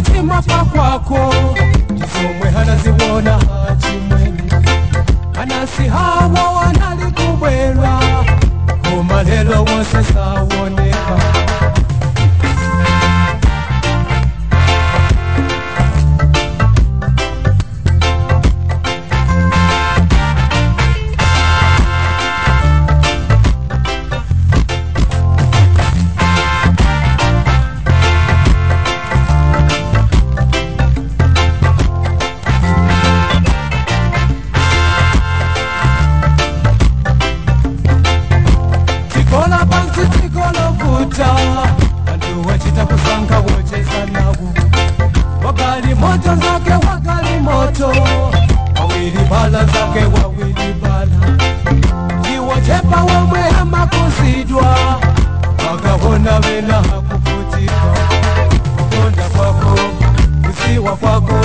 chima pa kwako somwe hanaziwona hachimweni anasi hawa wanalikubwela kumalelo wose sawoneka Andu wachita kusanga wocheza nawo wagali moto zake wagali moto wawili bala zake wawili bala jiwochepa wamwe ama kuzidwa wakawona wena hakuputika kukonda kwako kusiwa kwako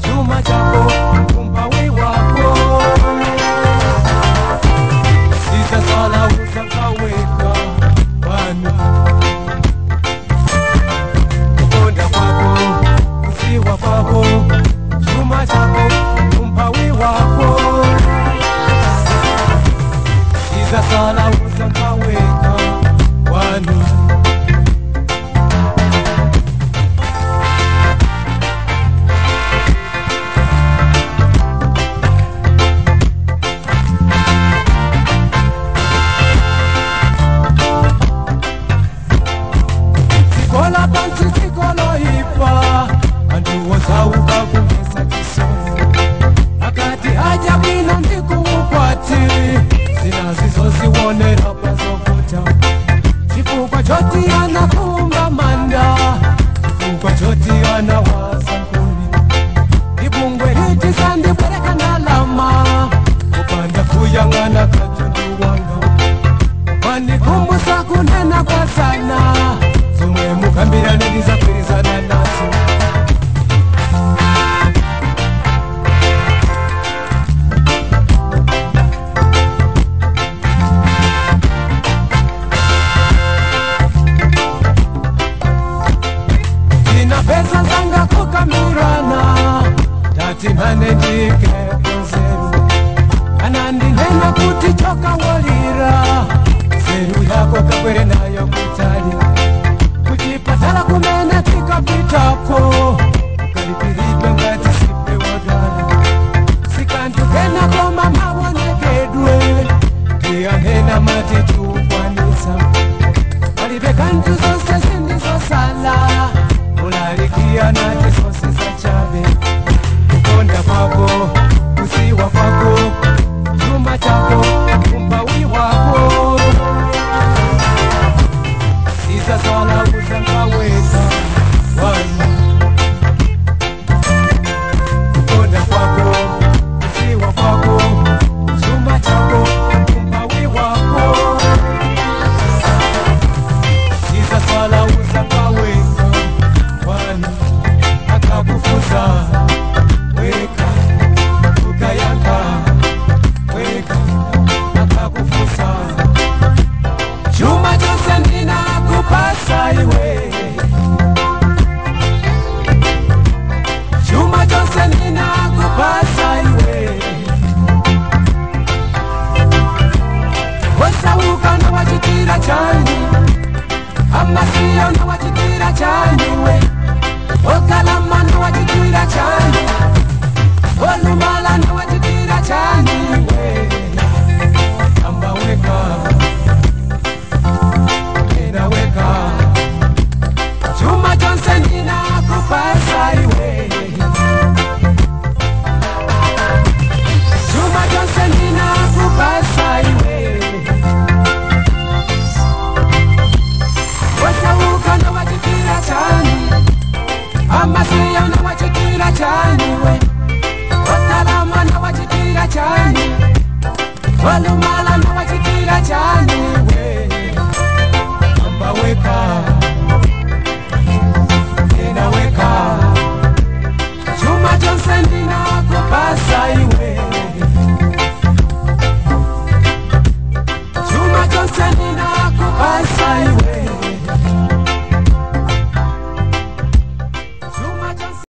chuma chako kumpawi wako sisa sala uzakaweka kukonda kwako kusiwa kwako chuma chako kumpawi wako iza sala uzakaweka wanu Kola panchi sikolo hipa Andu wasauka kumesa kisozi Akati haja bina ndiku upati Sina zizo siwone rapa zokuta Chifuka choti anakumba manda Chifuka choti anawasa kuli Ibungwe hiti sandi pereka na lama Kupanda kuyangana katundu wanga Mani kumbusa kunena kwa sana Zumwe mukambira nediza kwirizana naso Zina pesa zanga kukamirana Tati nane ndike konzeru Anandi nena kuti choka walira Zeru yako kakwere nayo kutali Kuchipatala kumena tika pitako Kalipiripe ngati sipe wadala Sikantu kena koma mawonekedwe Kia hena matitu kwanisa Kalipe kantu zose sindizo sala Mulalikia nati zose za chabe Kukonda kwako, kusiwa kwako Chuma chako, kumpawi wako Iza sala uzakaweka wanu Kukonda kwako, kusiwa kwako Chuma chako, kumpawi wako Iza sala uzakaweka wanu Akakufuza weka Ukayaka weka Akakufuza Chuma chose nina kupasa iwe Chuma chose nina kupasa iwe Wasauka na wachitira chani Amasiyo na wachitira chani we Okalama na wachitira chani Olumala na wachitira chani we Amba weka Inaweka Chuma Johnson inakupasa iwe Chuma Johnson inakupasa iwe Wasauka na wachitira chani Amasiya na wachitira chani we Wakalama na wachitira chani Waluma